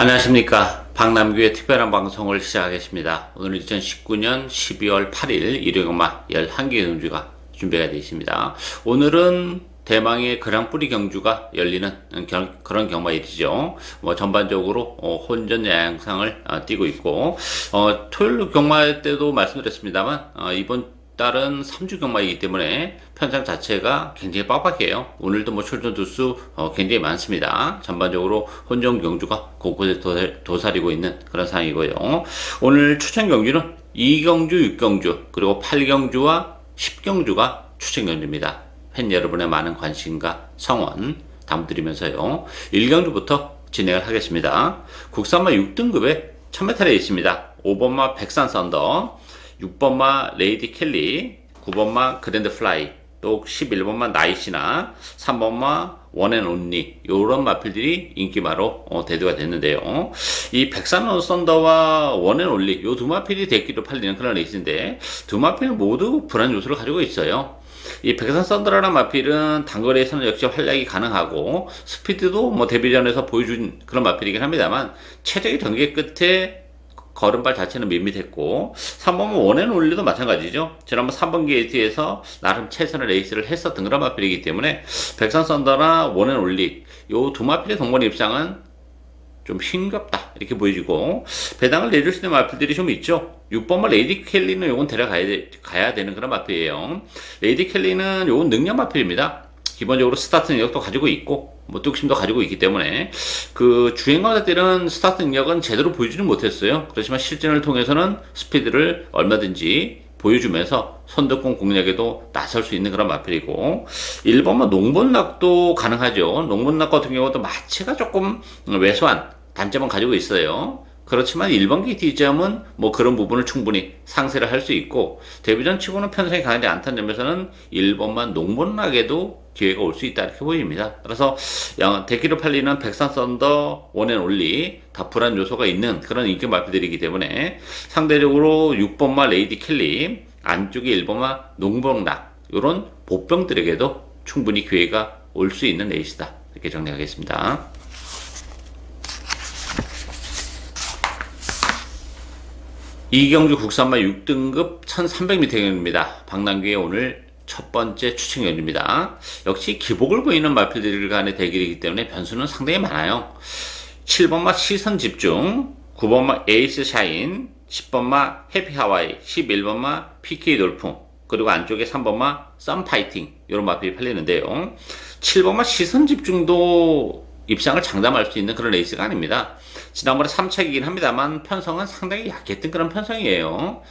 안녕하십니까. 박남규의 특별한 방송을 시작하겠습니다. 오늘 2019년 12월 8일 일요일마 11개 경주가 준비가 되어 있습니다. 오늘은 대망의 그랑프리 경주가 열리는 그런 경마일이죠. 전반적으로 혼전 양상을 띄고 있고, 토요일 경마 때도 말씀드렸습니다만, 이번 달은 3주 경마이기 때문에 편성 자체가 굉장히 빡빡해요. 오늘도 출전 두수 굉장히 많습니다. 전반적으로 혼전 경주가 곳곳에 도사리고 있는 그런 상황이고요. 오늘 추천 경주는 2경주, 6경주, 그리고 8경주와 10경주가 추천 경주입니다. 팬 여러분의 많은 관심과 성원 담드리면서요. 1경주부터 진행을 하겠습니다. 국산마 6등급에 1000m에 있습니다. 5번마 백산 썬더, 6번마 레이디 켈리, 9번마 그랜드 플라이, 또 11번마 나이시나, 3번마 원앤온리, 요런 마필들이 인기마로 대두가 됐는데요. 이 백산 썬더와 원앤온리, 요 두 마필이 대기로 팔리는 그런 레이스인데, 두 마필 모두 불안 요소를 가지고 있어요. 이 백산 썬더라는 마필은 단거리에서는 역시 활약이 가능하고, 스피드도 데뷔전에서 보여준 그런 마필이긴 합니다만, 최적의 경기 끝에 걸음발 자체는 밋밋했고, 3번은 원앤올리도 마찬가지죠. 지난번 3번 게이트에서 나름 최선의 레이스를 했었던 그런 마필이기 때문에 백산 썬더나 원앤올리 요 두 마필의 동반 입장은 좀 싱겁다 이렇게 보여지고, 배당을 내줄 수 있는 마필들이 좀 있죠. 6번마 레이디 켈리는 요건 가야 되는 그런 마필이에요. 레이디 켈리는 요건 능력 마필입니다. 기본적으로 스타트 능력도 가지고 있고 뚝심도 가지고 있기 때문에 그 주행가들은 스타트 능력은 제대로 보여주지 못했어요. 그렇지만 실전을 통해서는 스피드를 얼마든지 보여주면서 선두권 공략에도 나설 수 있는 그런 마필이고, 1번만 농번락도 가능하죠. 농번락 같은 경우도 마체가 조금 왜소한 단점은 가지고 있어요. 그렇지만 1번 게이트 이점은 그런 부분을 충분히 상쇄를 할 수 있고, 데뷔전 치고는 편성이 강하지 않다는 점에서는 1번만 농번락에도 기회가 올 수 있다 이렇게 보입니다. 그래서 대기로 팔리는 백산 썬더, 원앤올리 다 불안 요소가 있는 그런 인기 마필들이기 때문에 상대적으로 6번마 레이디 켈리, 안쪽에 1번마 농번락 이런 보병들에게도 충분히 기회가 올 수 있는 레이스다 이렇게 정리하겠습니다. 이경주 국산마 6등급 1300m 경주입니다. 박남규의 오늘 첫 번째 추천 경주입니다. 역시 기복을 보이는 마필들 간의 대결이기 때문에 변수는 상당히 많아요. 7번마 시선 집중, 9번마 에이스 샤인, 10번마 해피 하와이, 11번마 PK 돌풍, 그리고 안쪽에 3번마 썸 파이팅 이런 마필이 팔리는데요. 7번마 시선 집중도 입상을 장담할 수 있는 그런 레이스가 아닙니다. 지난번에 3착이긴 합니다만 편성은 상당히 약했던 그런 편성이에요.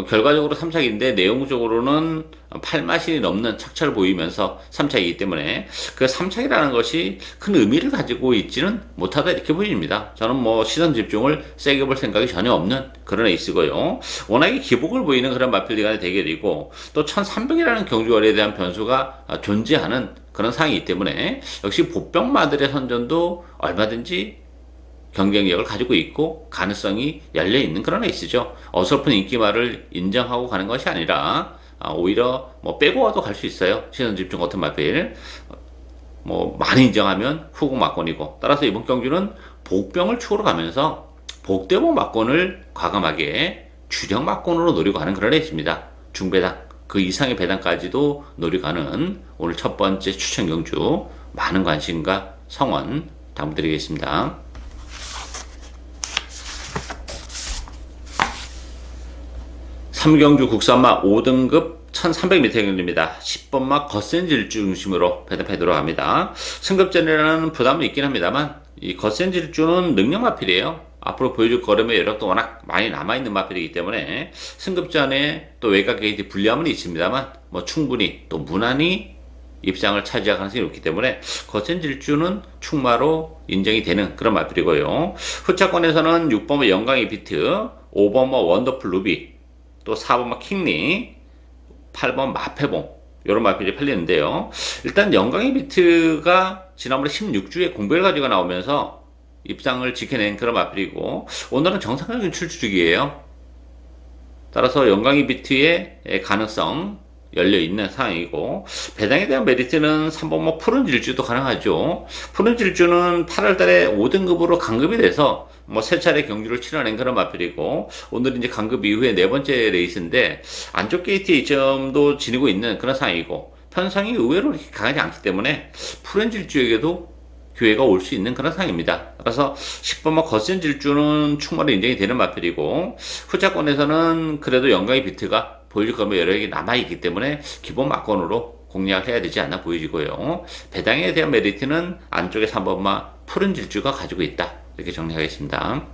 결과적으로 3착인데 내용적으로는 8마신이 넘는 착차를 보이면서 3착이기 때문에 그 3착이라는 것이 큰 의미를 가지고 있지는 못하다 이렇게 보입니다. 저는 시선 집중을 세게 볼 생각이 전혀 없는 그런 에이스고요. 워낙에 기복을 보이는 그런 마필리 간의 대결이고, 또 1300이라는 경주거리에 대한 변수가 존재하는 그런 상황이기 때문에 역시 보병마들의 선전도 얼마든지 경쟁력을 가지고 있고 가능성이 열려있는 그런 에이스죠. 어설픈 인기말을 인정하고 가는 것이 아니라 오히려 빼고 와도 갈 수 있어요. 시선 집중 같은 마필 많이 인정하면 후공 막권이고, 따라서 이번 경주는 복병을 축으로 가면서 복대복 막권을 과감하게 주력 막권으로 노리고 가는 그런 에이스입니다. 중배당 그 이상의 배당까지도 노리고 가는 오늘 첫 번째 추천 경주, 많은 관심과 성원 담드리겠습니다. 3경주 국산마 5등급 1300m 경주입니다. 10번마 거센 질주 중심으로 배당패 들어갑니다. 승급전이라는 부담은 있긴 합니다만, 이 거센 질주는 능력 마필이에요. 앞으로 보여줄 걸음의 여력도 워낙 많이 남아있는 마필이기 때문에 승급전에 또 외곽 게이트 불리함은 있습니다만 충분히 또 무난히 입상을 차지할 가능성이 높기 때문에 거센 질주는 충마로 인정이 되는 그런 마필이고요. 후차권에서는 6번마 영광이 비트, 5번마 원더풀 루비, 또 4번마 킹리, 8번 마패봉 이런 마필이 팔리는데요. 일단 영광의 비트가 지난번에 16주에 공백을 가지고 나오면서 입상을 지켜낸 그런 마필이고, 오늘은 정상적인 출주 주기예요. 따라서 영광의 비트의 가능성 열려있는 상황이고, 배당에 대한 메리트는 3번마 푸른 질주도 가능하죠. 푸른 질주는 8월달에 5등급으로 강급이 돼서 세 차례 경주를 치러낸 그런 마필이고, 오늘 이제 강급 이후에 네 번째 레이스인데 안쪽 게이트 2점도 지니고 있는 그런 상황이고, 편성이 의외로 그렇게 강하지 않기 때문에 푸른 질주에게도 기회가 올 수 있는 그런 상황입니다. 그래서 10번마 거센 질주는 충분히 인정이 되는 마필이고, 후자권에서는 그래도 영광의 비트가 보여줄 거면 여러 개 남아있기 때문에 기본 막권으로 공략을 해야 되지 않나 보여지고요. 배당에 대한 메리트는 안쪽에 3번마 푸른 질주가 가지고 있다. 이렇게 정리하겠습니다.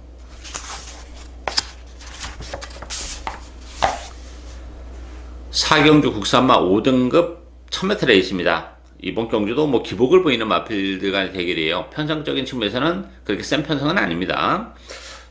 4경주 국산마 5등급 1000m 레이스입니다. 이번 경주도 기복을 보이는 마필들 간의 대결이에요. 편성적인 측면에서는 그렇게 센 편성은 아닙니다.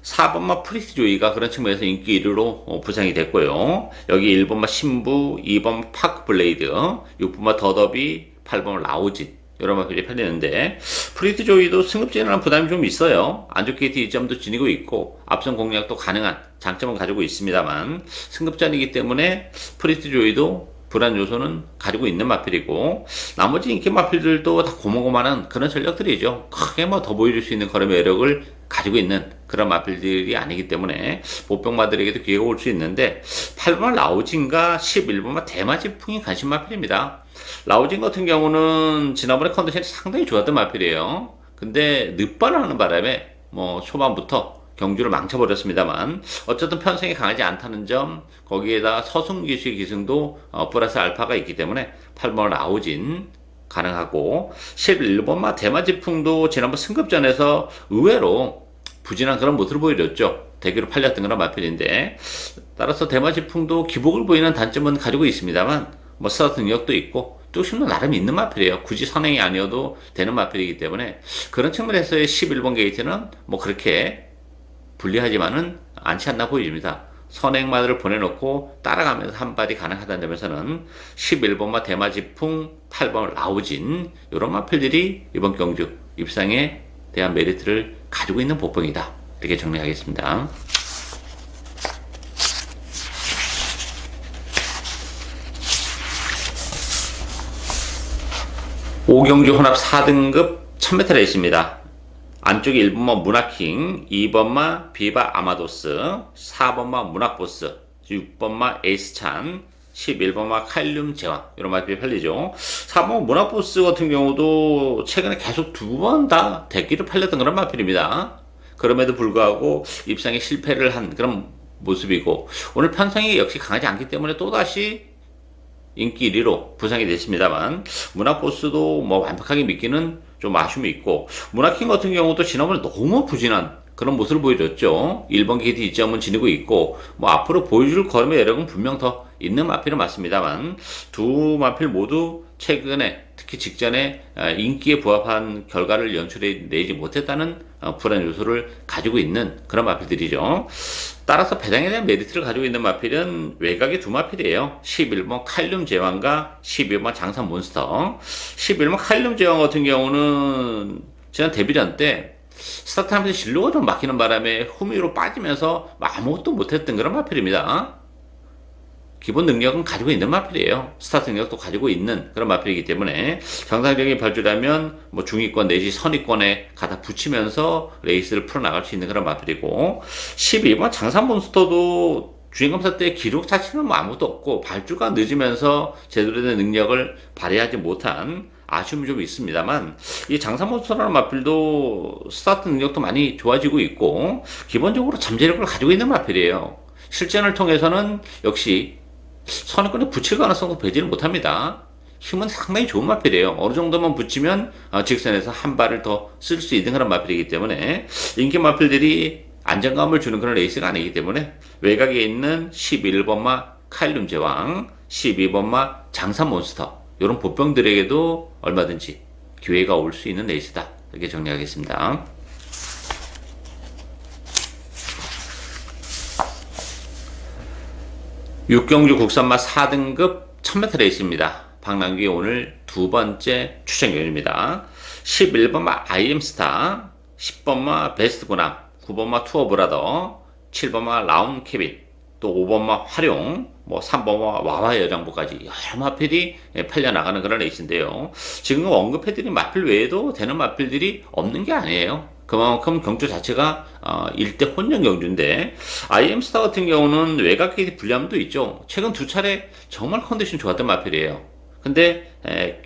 4번마 프리티 조이가 그런 측면에서 인기 1위로 부상이 됐고요. 여기 1번마 신부, 2번 파크 블레이드, 6번마 더더비, 8번 라우짓 이런 마필이 팔리는데, 프리티 조이도 승급진이라는 부담이 좀 있어요. 안쪽 게이트 2점도 지니고 있고 앞선 공략도 가능한 장점은 가지고 있습니다만, 승급전이기 때문에 프리티 조이도 불안 요소는 가지고 있는 마필이고, 나머지 인기 마필들도 다 고만고만한 그런 전력들이죠. 크게 더 보여줄 수 있는 걸음의 매력을 가지고 있는 그런 마필들이 아니기 때문에 보병마들에게도 기회가 올 수 있는데, 8번 라우진과 11번마 대마지풍이 관심 마필입니다. 라우진 같은 경우는 지난번에 컨디션이 상당히 좋았던 마필이에요. 근데 늦발을 하는 바람에 초반부터 경주를 망쳐버렸습니다만, 어쨌든 편성이 강하지 않다는 점, 거기에다 서승기수의 기승도 플러스 알파가 있기 때문에 8번 라우진 가능하고, 11번마 대마지풍도 지난번 승급전에서 의외로 부진한 그런 모습을 보여줬죠. 대기로 팔렸던 그런 마필인데, 따라서 대마지풍도 기복을 보이는 단점은 가지고 있습니다만, 스타트 능력도 있고 뚝심도 나름 있는 마필이에요. 굳이 선행이 아니어도 되는 마필이기 때문에, 그런 측면에서의 11번 게이트는 그렇게 불리하지만은 않지 않나 보입니다. 선행마들을 보내놓고 따라가면서 한 발이 가능하다는 점에서는 11번마 대마지풍, 8번 라우진 이런 마필들이 이번 경주 입상에 대한 메리트를 가지고 있는 보병이다. 이렇게 정리하겠습니다. 오경주 혼합 4등급 1000m 레이스입니다. 안쪽에 1번마 문학킹, 2번마 비바 아마도스, 4번마 문학보스, 6번마 에이스찬, 11번마 칼륨 제왕 이런 마필이 팔리죠. 4번마 문학보스 같은 경우도 최근에 계속 두 번 다 대기를 팔렸던 그런 마필입니다. 그럼에도 불구하고 입상에 실패를 한 그런 모습이고, 오늘 편성이 역시 강하지 않기 때문에 또다시 인기 1위로 부상이 됐습니다만, 문학보스도 완벽하게 믿기는 좀 아쉬움이 있고, 문학킹 같은 경우도 지난번에 너무 부진한 그런 모습을 보여줬죠. 1번 게이트 2점은 지니고 있고, 앞으로 보여줄 걸음의 여력은 분명 더 있는 마필은 맞습니다만, 두 마필 모두 최근에 특히 직전에 인기에 부합한 결과를 연출해내지 못했다는 불안 요소를 가지고 있는 그런 마필들이죠. 따라서 배당에 대한 메리트를 가지고 있는 마필은 외곽의 두 마필이에요. 11번 칼륨 제왕과 12번 장산 몬스터. 11번 칼륨 제왕 같은 경우는 지난 데뷔전 때 스타트하면서 진로가 좀 막히는 바람에 후미로 빠지면서 아무것도 못했던 그런 마필입니다. 기본 능력은 가지고 있는 마필이에요. 스타트 능력도 가지고 있는 그런 마필이기 때문에 정상적인 발주라면 중위권 내지 선위권에 가다 붙이면서 레이스를 풀어나갈 수 있는 그런 마필이고, 12번 장산몬스터도 주행검사 때 기록 자체는 아무것도 없고 발주가 늦으면서 제대로 된 능력을 발휘하지 못한 아쉬움이 좀 있습니다만, 이 장산몬스터라는 마필도 스타트 능력도 많이 좋아지고 있고 기본적으로 잠재력을 가지고 있는 마필이에요. 실전을 통해서는 역시 선행권에 붙일 가능성도 배제를 못합니다. 힘은 상당히 좋은 마필이에요. 어느 정도만 붙이면 직선에서 한 발을 더 쓸 수 있는 그런 마필이기 때문에, 인기 마필들이 안정감을 주는 그런 레이스가 아니기 때문에 외곽에 있는 11번마 칼륨 제왕, 12번마 장산 몬스터 이런 보병들에게도 얼마든지 기회가 올 수 있는 레이스다. 이렇게 정리하겠습니다. 6경주 국산마 4등급 1000m 레이스입니다. 박남규의 오늘 두 번째 추천경입니다. 11번마 IM스타, 10번마 베스트 군함, 9번마 투어 브라더, 7번마 라운 케빈 또 5번마 활용, 뭐 3번마 와와 여장부까지 여러 마필이 팔려나가는 그런 레이스인데요. 지금 언급해드린 마필 외에도 되는 마필들이 없는 게 아니에요. 그만큼 경주 자체가 1대 혼전 경주인데, IM스타 같은 경우는 외곽 게이트 불리함도 있죠. 최근 두 차례 정말 컨디션 좋았던 마필이에요. 근데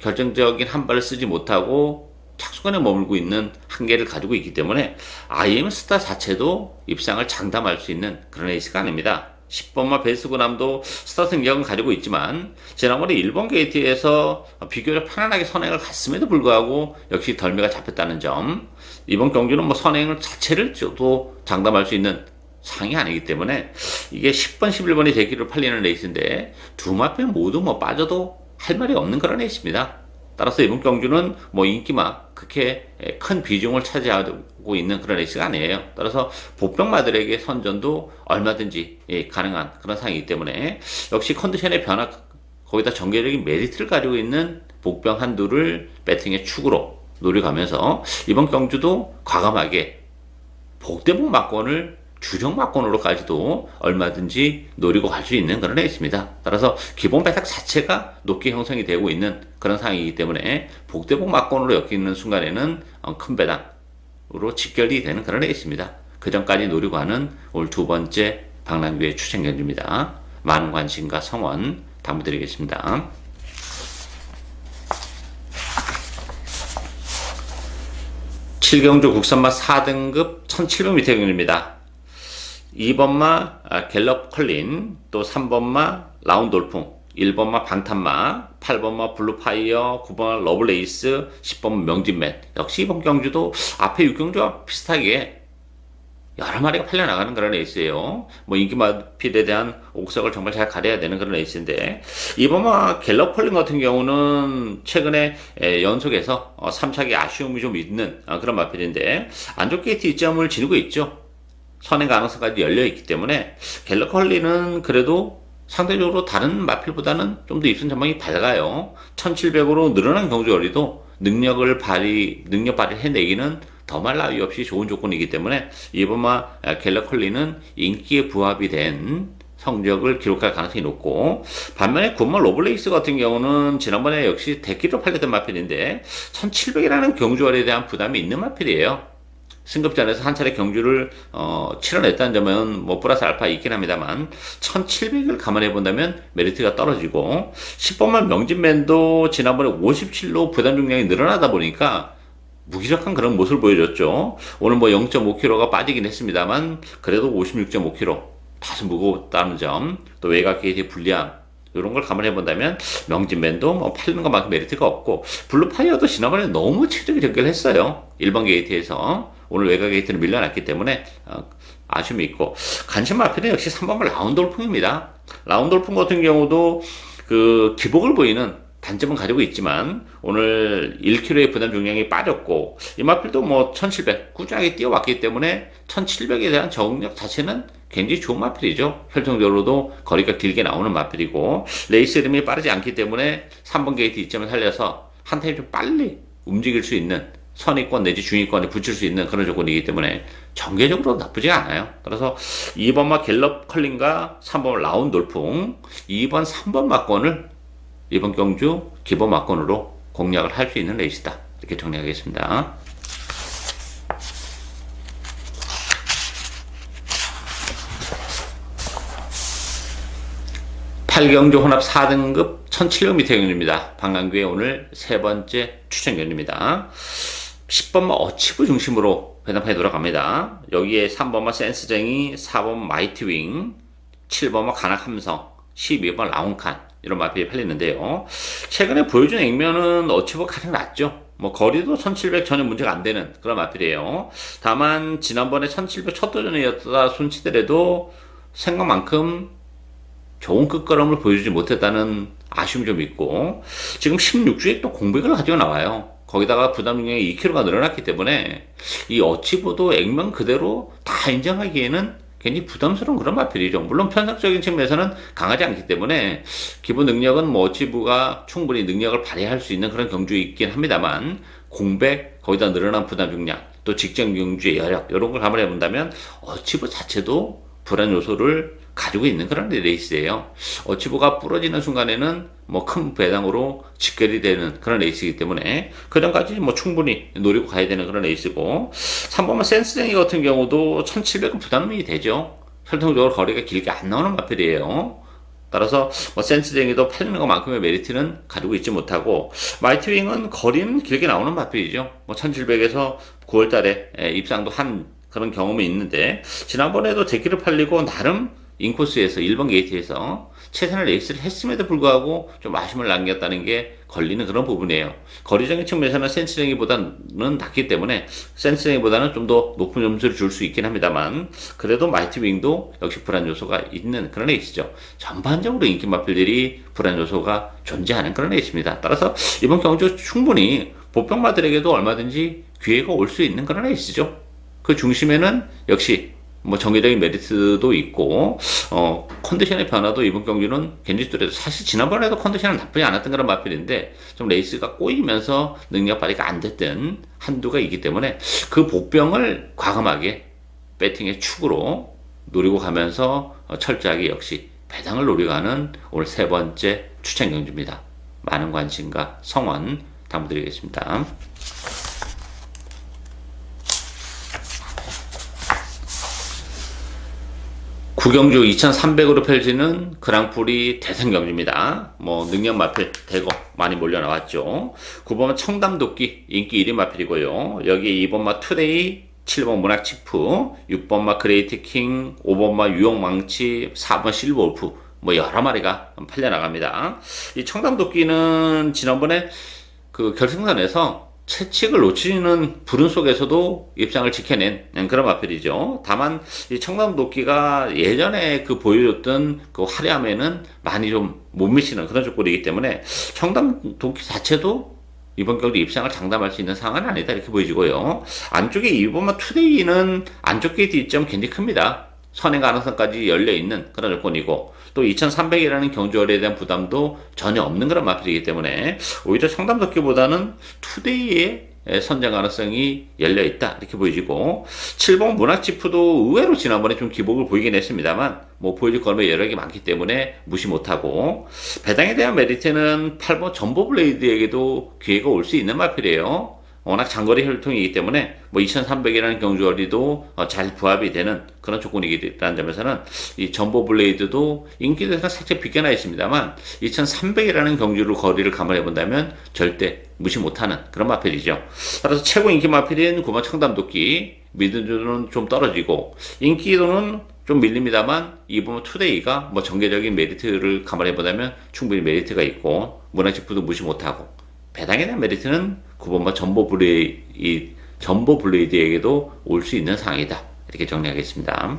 결정적인 한 발을 쓰지 못하고 착수간에 머물고 있는 한계를 가지고 있기 때문에 IM스타 자체도 입상을 장담할 수 있는 그런 레이스가 아닙니다. 10번마 베스고남도 스타트 능력은 가지고 있지만 지난번에 1번 게이트에서 비교적 편안하게 선행을 갔음에도 불구하고 역시 덜미가 잡혔다는 점, 이번 경주는 뭐 선행을 자체를 또 장담할 수 있는 상이 아니기 때문에 이게 10번, 11번이 대기로 팔리는 레이스인데 두 마필 모두 뭐 빠져도 할 말이 없는 그런 레이스입니다. 따라서 이번 경주는 뭐 인기만 그렇게 큰 비중을 차지하고 있는 그런 레이스가 아니에요. 따라서 복병마들에게 선전도 얼마든지 가능한 그런 상이기 때문에 역시 컨디션의 변화, 거기다 전개적인 메리트를 가지고 있는 복병 한두를 배팅의 축으로 노려가면서 이번 경주도 과감하게 복대복 막권을 주력 막권으로까지도 얼마든지 노리고 갈 수 있는 그런 레이스입니다. 따라서 기본 배탁 자체가 높게 형성이 되고 있는 그런 상황이기 때문에 복대복 막권으로 엮이는 순간에는 큰 배당으로 직결이 되는 그런 레이스입니다. 그 전까지 노리고 하는 올 두 번째 박남규의 추천 경주입니다. 많은 관심과 성원 당부드리겠습니다. 7경주 국산마 4등급 1700m 경주입니다. 2번마 갤럽 컬린, 또 3번마 라운돌풍, 1번마 방탄마, 8번마 블루파이어, 9번마 러블레이스, 10번마 명진맨. 역시 이번 경주도 앞에 6경주와 비슷하게 여러 마리가 팔려나가는 그런 레이스예요. 뭐 인기 마필에 대한 옥석을 정말 잘 가려야 되는 그런 레이스인데, 이번마 갤럽 컬린 같은 경우는 최근에 연속해서 3차기 아쉬움이 좀 있는 그런 마필인데 안쪽 게이트 이점을 지니고 있죠. 선행 가능성까지 열려있기 때문에 갤럽 컬리는 그래도 상대적으로 다른 마필보다는 좀 더 입선 전망이 밝아요. 1700으로 늘어난 경주거리도 능력 발휘 해내기는 더말 나위 없이 좋은 조건이기 때문에 이번마 갤럽 컬리는 인기에 부합이 된 성적을 기록할 가능성이 높고, 반면에 9번 로블레이스 같은 경우는 지난번에 역시 대기로 팔렸던 마필인데 1700이라는 경주거리에 대한 부담이 있는 마필이에요. 승급전에서 한 차례 경주를 치러냈다는 점은 뭐 플러스 알파 있긴 합니다만 1700을 감안해 본다면 메리트가 떨어지고, 10번만 명진맨도 지난번에 57로 부담 중량이 늘어나다 보니까 무기력한 그런 모습을 보여줬죠. 오늘 뭐 0.5kg가 빠지긴 했습니다만 그래도 56.5kg 다소 무거웠다는 점, 또 외곽 게이트의 불리함, 이런 걸 감안해 본다면 명진맨도 뭐 팔리는 것만큼 메리트가 없고, 블루파이어도 지난번에 너무 최적의 전개를 했어요. 1번 게이트에서. 오늘 외곽 게이트는 밀려났기 때문에 아쉬움이 있고, 관심 마필은 역시 3번만 라운돌풍입니다. 라운돌풍 같은 경우도 그 기복을 보이는 단점은 가지고 있지만 오늘 1kg의 부담 중량이 빠졌고, 이 마필도 뭐 1700 꾸준하게 뛰어왔기 때문에 1700에 대한 적응력 자체는 굉장히 좋은 마필이죠. 혈통적으로도 거리가 길게 나오는 마필이고, 레이스 흐름이 빠르지 않기 때문에 3번 게이트 이점을 살려서 한 타임 좀 빨리 움직일 수 있는 선위권 내지 중위권에 붙일 수 있는 그런 조건이기 때문에 전개적으로 나쁘지 않아요. 따라서 2번마 갤럽 컬린과 3번 라운돌풍, 2번 3번 막권을 이번 경주 기본 막권으로 공략을 할 수 있는 레이스다, 이렇게 정리하겠습니다. 팔경주 혼합 4등급 1700m 경주입니다. 박남규의 오늘 세 번째 추천 경주입니다. 10번마 어치브 중심으로 배당판에 돌아갑니다. 여기에 3번마 센스쟁이, 4번 마이트윙, 7번마 가낙함성, 12번 라운칸, 이런 마필이 팔리는데요. 최근에 보여준 액면은 어치브가 가장 낫죠. 뭐 거리도 1700 전혀 문제가 안 되는 그런 마필이에요. 다만 지난번에 1700 첫 도전이었다 손치더라도 생각만큼 좋은 끝걸음을 보여주지 못했다는 아쉬움이 좀 있고, 지금 16주에 또 공백을 가지고 나와요. 거기다가 부담 중량이 2kg가 늘어났기 때문에 이 어치브도 액면 그대로 다 인정하기에는 굉장히 부담스러운 그런 마필이죠. 물론 편성적인 측면에서는 강하지 않기 때문에 기본 능력은 뭐 어치브가 충분히 능력을 발휘할 수 있는 그런 경주이긴 합니다만, 공백, 거기다 늘어난 부담 중량, 또 직전 경주의 여력, 이런 걸 감안해 본다면 어치브 자체도 불안 요소를 가지고 있는 그런 레이스예요. 어치부가 부러지는 순간에는 뭐 큰 배당으로 직결이 되는 그런 레이스이기 때문에 그 전까지 뭐 충분히 노리고 가야 되는 그런 레이스고, 3번만 센스쟁이 같은 경우도 1700은 부담이 되죠. 혈통적으로 거리가 길게 안 나오는 마필이에요. 따라서 뭐 센스쟁이도 팔리는 것만큼의 메리트는 가지고 있지 못하고, 마이트윙은 거리는 길게 나오는 마필이죠. 뭐 1700에서 9월 달에 입상도 한 그런 경험이 있는데, 지난번에도 데키를 팔리고 나름 인코스에서 1번 게이트에서 최선의 레이스를 했음에도 불구하고 좀 아쉬움을 남겼다는 게 걸리는 그런 부분이에요. 거리적인 측면에서는 센스쟁이보다는 낮기 때문에 센스쟁이보다는 좀 더 높은 점수를 줄 수 있긴 합니다만, 그래도 마이트윙도 역시 불안 요소가 있는 그런 레이스죠. 전반적으로 인기 마필들이 불안 요소가 존재하는 그런 레이스입니다. 따라서 이번 경주 충분히 보평마들에게도 얼마든지 기회가 올 수 있는 그런 레이스죠. 그 중심에는 역시 뭐 정기적인 메리트도 있고, 컨디션의 변화도 이번 경기는 견디더라도 사실 지난번에도 컨디션은 나쁘지 않았던 그런 마필인데 좀 레이스가 꼬이면서 능력 발휘가 안 됐던 한두가 있기 때문에 그 복병을 과감하게 배팅의 축으로 노리고 가면서 철저하게 역시 배당을 노리고 가는 오늘 세 번째 추천 경주입니다. 많은 관심과 성원 당부드리겠습니다. 구경주 2300으로 펼치는 그랑프리 대선 경주입니다. 뭐 능력 마필 대거 많이 몰려 나왔죠. 9번 청담도끼 인기 1위 마필이고요. 여기 2번마 투데이, 7번 문학치프, 6번마 그레이트 킹, 5번마 유용망치, 4번 실버울프, 뭐 여러 마리가 팔려 나갑니다. 이 청담도끼는 지난번에 그 결승선에서 채찍을 놓치는 불운 속에서도 입상을 지켜낸 그런 마필이죠. 다만 이 청담도끼가 예전에 그 보여줬던 그 화려함에는 많이 좀 못 미치는 그런 조건이기 때문에 청담도끼 자체도 이번 경기 입상을 장담할 수 있는 상황은 아니다 이렇게 보여지고요. 안쪽에 이번만 투데이는 안쪽 게이트 이점 굉장히 큽니다. 선행 가능성까지 열려있는 그런 조건이고, 또 2300이라는 경주거리에 대한 부담도 전혀 없는 그런 마필이기 때문에 오히려 청담도끼보다는 투데이의 선정 가능성이 열려있다 이렇게 보여지고, 7번 문학지프도 의외로 지난번에 좀 기복을 보이긴 했습니다만 뭐 보여줄 거는 여러 개 많기 때문에 무시 못하고, 배당에 대한 메리트는 8번 전보블레이드에게도 기회가 올 수 있는 마필이에요. 워낙 장거리 혈통이기 때문에 뭐 2300이라는 경주거리도 잘 부합이 되는 그런 조건이기라는 점에서는 이 전보 블레이드도 인기도가 살짝 비껴나 있습니다만 2300이라는 경주로 거리를 감안해 본다면 절대 무시 못하는 그런 마필이죠. 따라서 최고 인기 마필인 9번 청담도끼 미드주는 좀 떨어지고, 인기도는 좀 밀립니다만 2번 투데이가 뭐 전개적인 메리트를 감안해 본다면 충분히 메리트가 있고, 문화지프도 무시 못하고, 배당에 대한 메리트는 9번마 전보 블레이드에게도 올 수 있는 상황이다 이렇게 정리하겠습니다.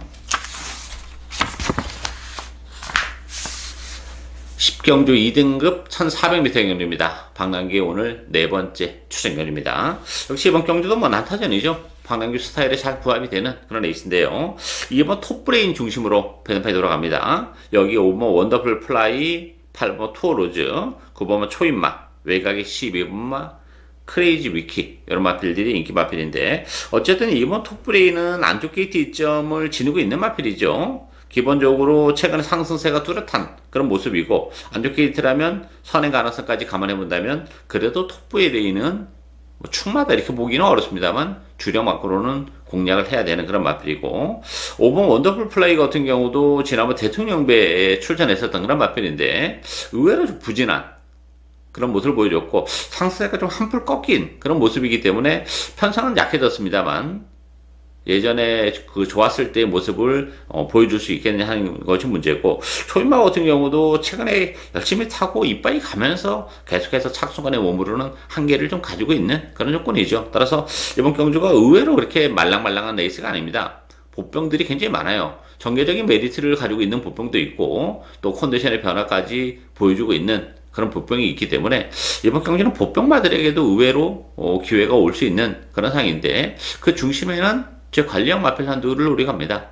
10경주 2등급 1400m 경주입니다. 방랑기의 오늘 네 번째 추천 경주입니다. 역시 이번 경주도 뭐 난타전이죠. 방랑규 스타일에 잘 부합이 되는 그런 레이스인데요. 2번 톱브레인 중심으로 배너파이 돌아갑니다. 여기 5번 원더풀 플라이, 8번 투어로즈, 9번 초인마, 외곽의 12번마 크레이지 위키, 이런 마필들이 인기 마필인데, 어쨌든 이번 톱브레인은 안쪽 게이트 이점을 지니고 있는 마필이죠. 기본적으로 최근에 상승세가 뚜렷한 그런 모습이고, 안쪽 게이트라면 선행 가능성까지 감안해 본다면 그래도 톱브레인은 뭐 축마다 이렇게 보기는 어렵습니다만 주력 마크로는 공략을 해야 되는 그런 마필이고, 5번 원더풀 플라이 같은 경우도 지난번 대통령배에 출전했었던 그런 마필인데 의외로 좀 부진한 그런 모습을 보여줬고, 상승세가 좀 한풀 꺾인 그런 모습이기 때문에 편성은 약해졌습니다만 예전에 그 좋았을 때의 모습을 보여줄 수 있겠냐 하는 것이 문제고, 초인마 같은 경우도 최근에 열심히 타고 이빠이 가면서 계속해서 착순간에 머무르는 한계를 좀 가지고 있는 그런 조건이죠. 따라서 이번 경주가 의외로 그렇게 말랑말랑한 레이스가 아닙니다. 보병들이 굉장히 많아요. 전개적인 메리트를 가지고 있는 보병도 있고, 또 컨디션의 변화까지 보여주고 있는 그런 보병이 있기 때문에 이번 경기는 보병마들에게도 의외로 기회가 올 수 있는 그런 상황인데, 그 중심에는 제 관리형 마필 한두를 노려갑니다.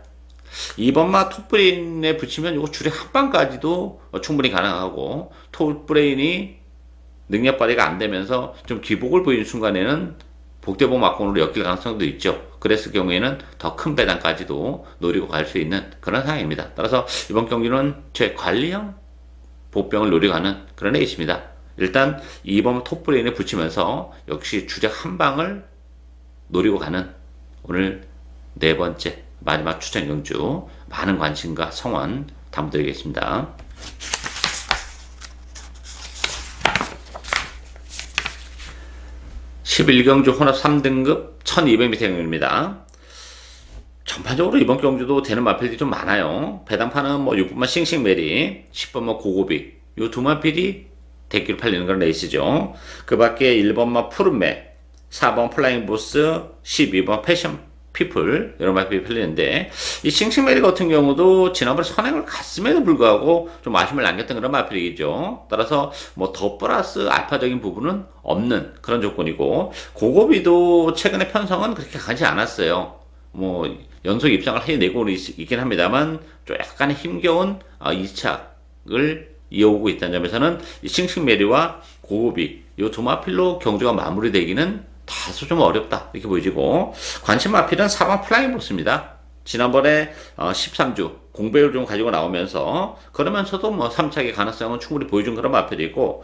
2번마 톱브레인에 붙이면 이거 줄에 한 방까지도 충분히 가능하고, 톱브레인이 능력 발휘가 안 되면서 좀 기복을 보이는 순간에는 복대복 막공으로 엮일 가능성도 있죠. 그랬을 경우에는 더 큰 배당까지도 노리고 갈 수 있는 그런 상황입니다. 따라서 이번 경기는 최관리형 보병을 노리고 가는 그런 레이스입니다. 일단 2번 톱브레인에 붙이면서 역시 주력 한 방을 노리고 가는 오늘 네 번째 마지막 추천 경주, 많은 관심과 성원 당부드리겠습니다. 11경주 혼합 3등급 1200m 경주입니다. 전반적으로 이번 경주도 되는 마필들이 좀 많아요. 배당판은 뭐 6번만 싱싱메리, 10번만 고고비, 요 두 마필이 대기로 팔리는 그런 레이스죠. 그 밖에 1번만 푸른맥, 4번 플라잉 보스, 12번 패션 피플, 이런 마필이 팔리는데, 이 싱싱메리 같은 경우도 지난번에 선행을 갔음에도 불구하고 좀 아쉬움을 남겼던 그런 마필이죠. 따라서 뭐 더 플러스 알파적인 부분은 없는 그런 조건이고, 고고비도 최근에 편성은 그렇게 가지 않았어요. 뭐 연속 입상을 해내고 있긴 합니다만 좀 약간의 힘겨운 2착을 이어오고 있다는 점에서는 이 싱싱메리와 고고비 이 두 마필로 경주가 마무리되기는 다소 좀 어렵다 이렇게 보여지고, 관심 마필은 4번 플라잉 보스입니다. 지난번에 13주 공배를 좀 가지고 나오면서 그러면서도 뭐 3착의 가능성은 충분히 보여준 그런 마필이고,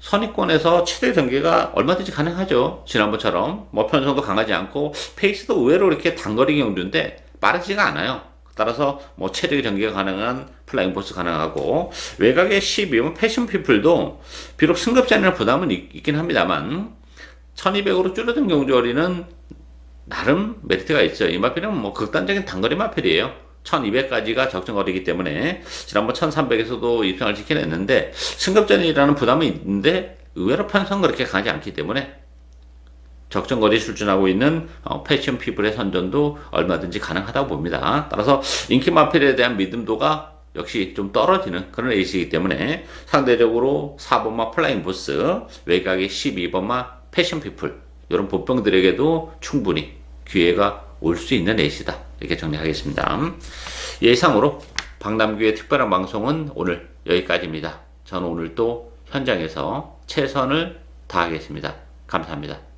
선입권에서 최대 전개가 얼마든지 가능하죠. 지난번처럼 뭐 편성도 강하지 않고 페이스도 의외로 이렇게 단거리 경주인데 빠르지가 않아요. 따라서 뭐 최대 전개가 가능한 플라잉 보스 가능하고, 외곽의 12번 패션 피플도 비록 승급자는 부담은 있긴 합니다만 1200으로 줄어든 경주거리는 나름 메리트가 있어요. 이 마필은 뭐 극단적인 단거리 마필이에요. 1200까지가 적정거리이기 때문에 지난번 1300에서도 입상을 지켜냈는데 승급전이라는 부담이 있는데 의외로 편성 그렇게 강하지 않기 때문에 적정거리 출전하고 있는 패션 피플의 선전도 얼마든지 가능하다고 봅니다. 따라서 인기 마필에 대한 믿음도가 역시 좀 떨어지는 그런 에이스이기 때문에 상대적으로 4번마 플라잉 보스, 외곽의 12번마 패션 피플, 이런 보병들에게도 충분히 기회가 올 수 있는 에이스다 이렇게 정리하겠습니다. 예상으로 박남규의 특별한 방송은 오늘 여기까지입니다. 저는 오늘 또 현장에서 최선을 다하겠습니다. 감사합니다.